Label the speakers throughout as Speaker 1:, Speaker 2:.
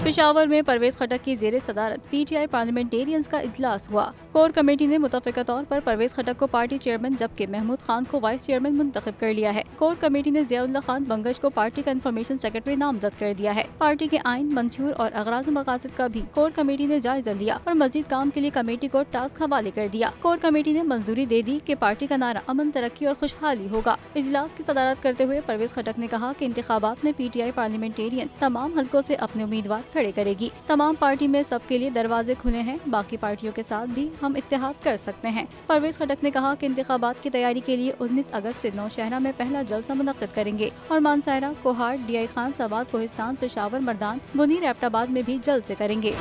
Speaker 1: पेशावर में परवेज खटक की ज़ेरे सदारत PTI पार्लियामेंटेरियंस का इजलास हुआ। कोर कमेटी ने मुतफ़िका तौर पर परवेज खटक को पार्टी चेयरमैन जबकि महमूद खान को वाइस चेयरमैन मुंतखब कर लिया है। कोर कमेटी ने ज़ियाउल्लाह खान बंगश को पार्टी का इंफॉर्मेशन सेक्रेटरी नामजद कर दिया है। पार्टी के आइन, मंशूर और अगराज़ मकासद का भी कोर कमेटी ने जायजा लिया और मजीद काम के लिए कमेटी को टास्क हवाले कर दिया। कोर कमेटी ने मंजूरी दे दी कि पार्टी का नारा अमन, तरक्की और खुशहाली होगा। इजलास की सदारत करते हुए परवेज खटक ने कहा कि इंतखाबात में PTI पार्लियामेंटेरियन तमाम हलकों से अपने उम्मीदवार खड़े करेगी। तमाम पार्टी में सबके लिए दरवाजे खुले हैं, बाकी पार्टियों के साथ भी हम इत्तेहाद कर सकते हैं। परवेज खटक ने कहा कि इंतखाबात की तैयारी के लिए 19 अगस्त से नौशहरा में पहला जलसा मुनक्किद करेंगे और मानसायरा, कोहाट, DI खान, सवात, कोहिस्तान, पेशावर, मर्दान, मुनीर, एबटाबाद में भी जलसे करेंगे।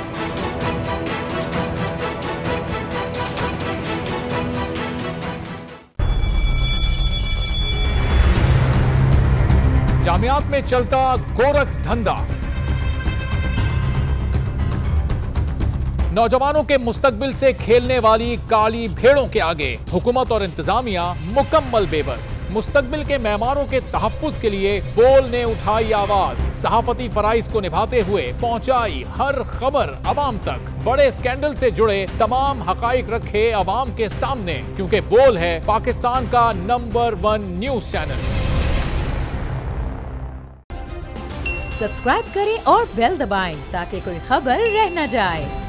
Speaker 2: जामियात में चलता गोरख धंधा, नौजवानों के मुस्तकबिल से खेलने वाली काली भेड़ों के आगे हुकूमत और इंतजामिया मुकम्मल बेबस। मुस्तकबिल के मेहमानों के तहफ्फुज के लिए बोल ने उठाई आवाज, सहाफती फराइज को निभाते हुए पहुंचाई हर खबर अवाम तक, बड़े स्कैंडल से जुड़े तमाम हकाइक रखे अवाम के सामने, क्योंकि बोल है पाकिस्तान का नंबर 1 न्यूज चैनल।
Speaker 3: सब्सक्राइब करें और बेल दबाएं ताकि कोई खबर रह न जाए।